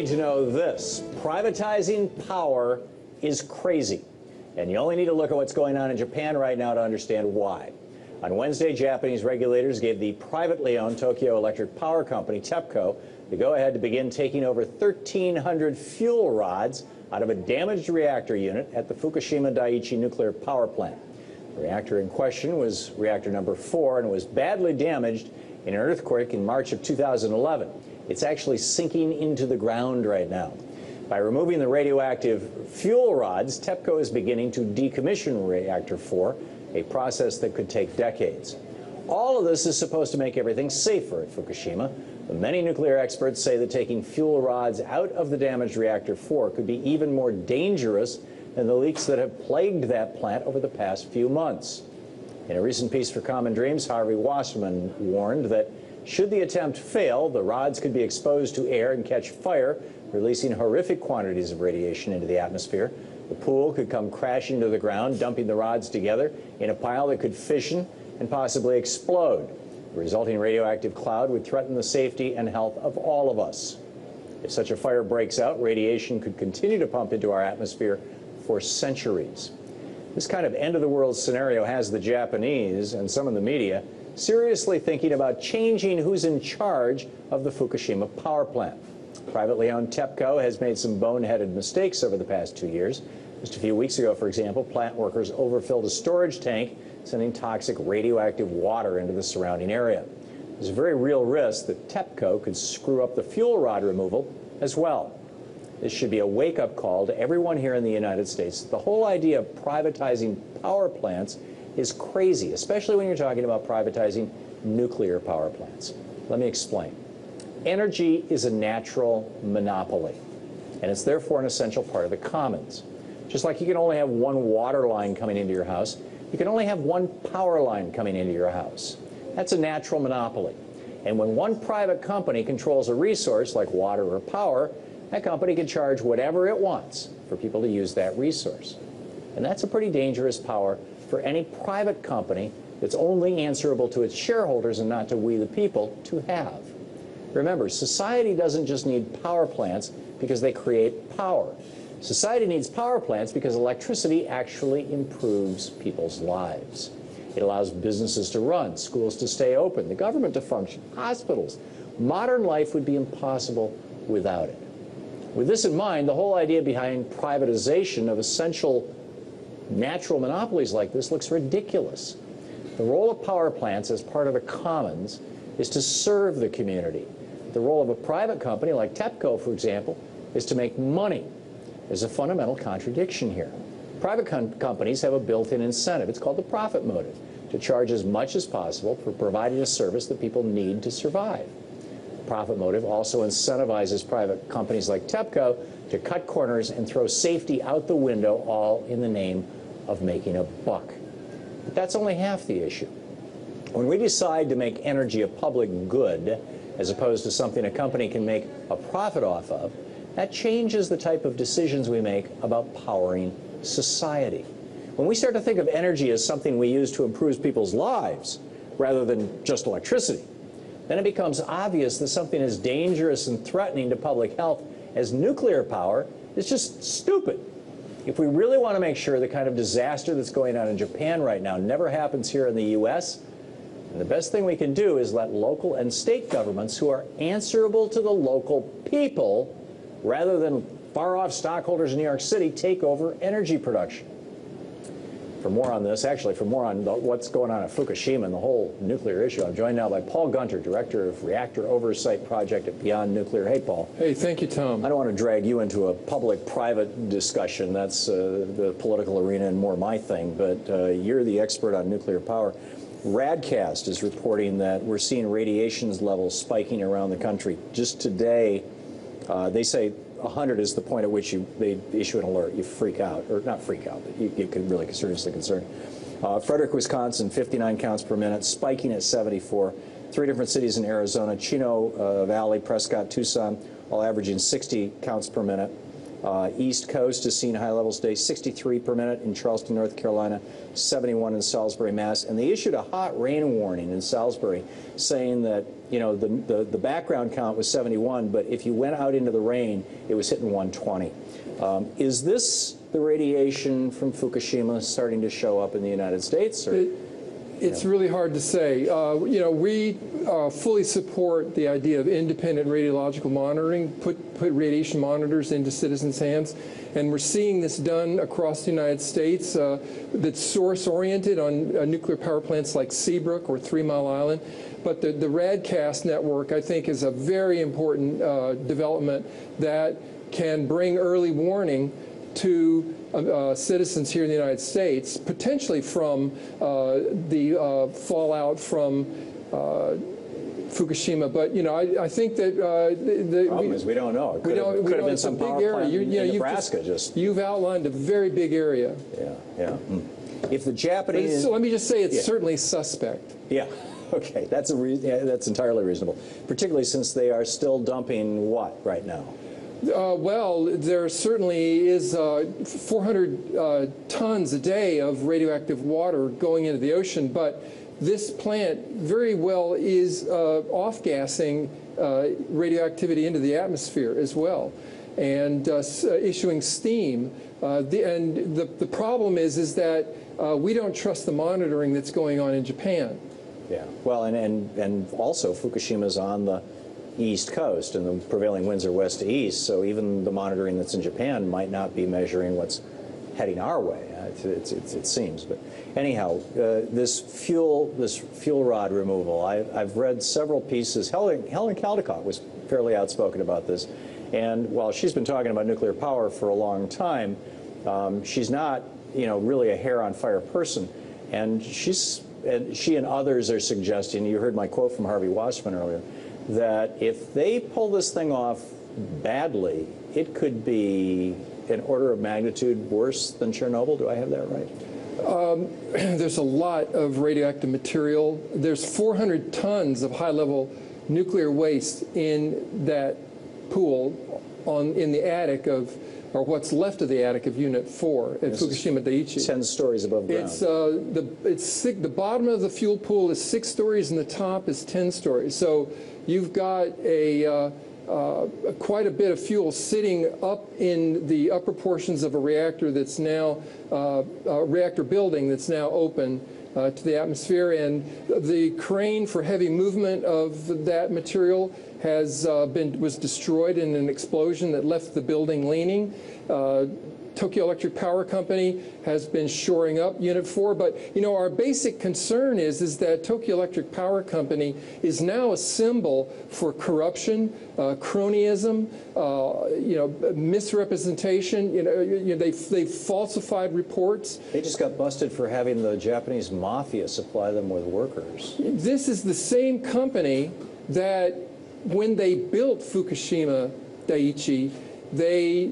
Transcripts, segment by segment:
need to know this. Privatizing power is crazy. And you only need to look at what's going on in Japan right now to understand why. On Wednesday, Japanese regulators gave the privately owned Tokyo Electric Power Company, TEPCO, the go-ahead to begin taking over 1,300 fuel rods out of a damaged reactor unit at the Fukushima Daiichi nuclear power plant. The reactor in question was reactor number 4 and was badly damaged in an earthquake in March of 2011. It's actually sinking into the ground right now. By removing the radioactive fuel rods, TEPCO is beginning to decommission reactor 4, a process that could take decades. All of this is supposed to make everything safer at Fukushima, but many nuclear experts say that taking fuel rods out of the damaged reactor 4 could be even more dangerous than the leaks that have plagued that plant over the past few months. In a recent piece for Common Dreams, Harvey Wasserman warned that should the attempt fail, the rods could be exposed to air and catch fire, releasing horrific quantities of radiation into the atmosphere. The pool could come crashing to the ground, dumping the rods together in a pile that could fission and possibly explode. The resulting radioactive cloud would threaten the safety and health of all of us. If such a fire breaks out, radiation could continue to pump into our atmosphere for centuries. This kind of end-of-the-world scenario has the Japanese and some in the media seriously thinking about changing who's in charge of the Fukushima power plant. Privately owned TEPCO has made some boneheaded mistakes over the past 2 years. Just a few weeks ago, for example, plant workers overfilled a storage tank, sending toxic radioactive water into the surrounding area. There's a very real risk that TEPCO could screw up the fuel rod removal as well. This should be a wake-up call to everyone here in the United States. The whole idea of privatizing power plants is crazy, especially when you're talking about privatizing nuclear power plants. Let me explain. Energy is a natural monopoly, and it's therefore an essential part of the commons. Just like you can only have one water line coming into your house, you can only have one power line coming into your house. That's a natural monopoly. And when one private company controls a resource like water or power, that company can charge whatever it wants for people to use that resource. And that's a pretty dangerous power for any private company that's only answerable to its shareholders and not to we the people to have. Remember, society doesn't just need power plants because they create power. Society needs power plants because electricity actually improves people's lives. It allows businesses to run, schools to stay open, the government to function, hospitals. Modern life would be impossible without it. With this in mind, the whole idea behind privatization of essential natural monopolies like this looks ridiculous. The role of power plants as part of the commons is to serve the community. The role of a private company like TEPCO, for example, is to make money. There's a fundamental contradiction here. Private companies have a built-in incentive. It's called the profit motive, to charge as much as possible for providing a service that people need to survive. The profit motive also incentivizes private companies like TEPCO to cut corners and throw safety out the window, all in the name of making a buck. But that's only half the issue. When we decide to make energy a public good, as opposed to something a company can make a profit off of, that changes the type of decisions we make about powering society. When we start to think of energy as something we use to improve people's lives, rather than just electricity, then it becomes obvious that something as dangerous and threatening to public health as nuclear power is just stupid. If we really want to make sure the kind of disaster that's going on in Japan right now never happens here in the U.S., and the best thing we can do is let local and state governments who are answerable to the local people, rather than far-off stockholders in New York City, take over energy production. For more on this, actually, for more on what's going on at Fukushima and the whole nuclear issue, I'm joined now by Paul Gunter, Director of Reactor Oversight Project at Beyond Nuclear. Hey, Paul. Hey, thank you, Tom. I don't want to drag you into a public-private discussion. That's the political arena and more my thing, but you're the expert on nuclear power. Radcast is reporting that we're seeing radiation levels spiking around the country. Just today, they say 100 is the point at which they issue an alert. You freak out, or not freak out, but you get really seriously concerned. Frederick, Wisconsin, 59 counts per minute, spiking at 74. 3 different cities in Arizona, Chino Valley, Prescott, Tucson, all averaging 60 counts per minute. East Coast has seen high levels today, 63 per minute in Charleston, North Carolina, 71 in Salisbury, Mass. And they issued a hot rain warning in Salisbury, saying that you know, the background count was 71, but if you went out into the rain, it was hitting 120. Is this the radiation from Fukushima starting to show up in the United States? Or, it's really hard to say. You know, we fully support the idea of independent radiological monitoring, put radiation monitors into citizens' hands, and we're seeing this done across the United States that's source-oriented on nuclear power plants like Seabrook or 3 Mile Island. But the RADCAST network, I think, is a very important development that can bring early warning to citizens here in the United States, potentially from the fallout from Fukushima. But, you know, I think that the problem is we don't know. It could have been some power plant in Nebraska. You've outlined a very big area. Yeah. If the Japanese... So let me just say it's certainly suspect. Yeah. Okay. That's entirely reasonable, particularly since they are still dumping what right now? Well, there certainly is 400 tons a day of radioactive water going into the ocean, but this plant very well is off-gassing radioactivity into the atmosphere as well, and issuing steam. The problem is that we don't trust the monitoring that's going on in Japan. Yeah. Well, and also Fukushima's on the East Coast, and the prevailing winds are west to east, so even the monitoring that's in Japan might not be measuring what's heading our way, it seems. But anyhow, this fuel rod removal, I've read several pieces. Helen Caldicott was fairly outspoken about this, and while she's been talking about nuclear power for a long time, she's not, you know, really a hair on fire person, and she and others are suggesting, you heard my quote from Harvey Wasserman earlier, that if they pull this thing off badly, it could be an order of magnitude worse than Chernobyl. Do I have that right? There's a lot of radioactive material. There's 400 tons of high-level nuclear waste in that pool in the attic of, or what's left of the attic of Unit 4 at Fukushima Daiichi. 10 stories above ground. The bottom of the fuel pool is 6 stories and the top is 10 stories. So you've got quite a bit of fuel sitting up in the upper portions of a reactor that's now, a reactor building that's now open to the atmosphere, and the crane for heavy movement of that material was destroyed in an explosion that left the building leaning. Tokyo Electric Power Company has been shoring up Unit 4, but you know, our basic concern is that Tokyo Electric Power Company is now a symbol for corruption, cronyism, you know, misrepresentation. You know, they've falsified reports. They just got busted for having the Japanese mafia supply them with workers. This is the same company that, when they built Fukushima Daiichi, they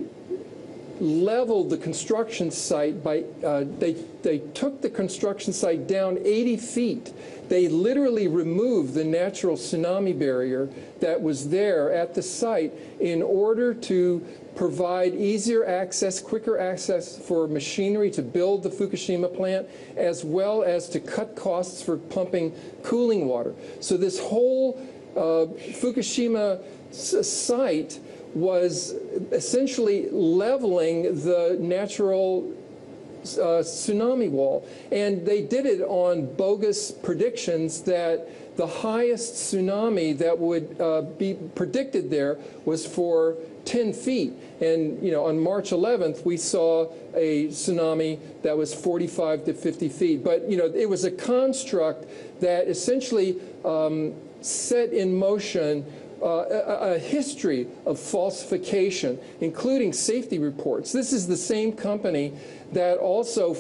leveled the construction site by, they took the construction site down 80 feet. They literally removed the natural tsunami barrier that was there at the site in order to provide easier access, quicker access for machinery to build the Fukushima plant, as well as to cut costs for pumping cooling water. So this whole Fukushima site was essentially leveling the natural tsunami wall. And they did it on bogus predictions that the highest tsunami that would be predicted there was for 10 feet. And, you know, on March 11th, we saw a tsunami that was 45 to 50 feet. But, you know, it was a construct that essentially set in motion a history of falsification, including safety reports. This is the same company that also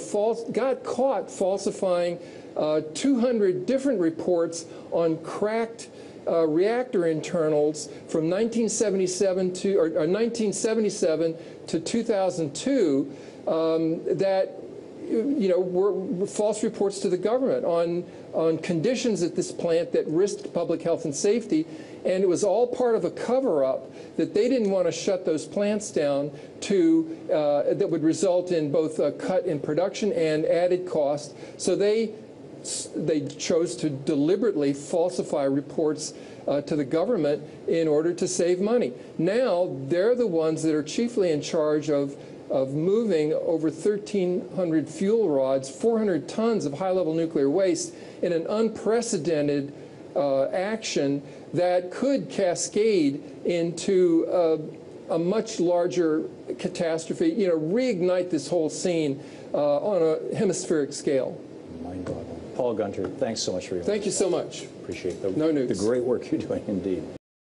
got caught falsifying 200 different reports on cracked reactor internals from 1977 to 2002 that, you know, were false reports to the government on conditions at this plant that risked public health and safety. And it was all part of a cover-up that they didn't want to shut those plants down to, that would result in both a cut in production and added cost. So they they chose to deliberately falsify reports to the government in order to save money. Now they're the ones that are chiefly in charge of moving over 1,300 fuel rods, 400 tons of high-level nuclear waste in an unprecedented action that could cascade into a much larger catastrophe, you know, reignite this whole scene on a hemispheric scale. Mind-boggling. Paul Gunter, thanks so much for your Thank you so much. Appreciate No news. the great work you're doing indeed.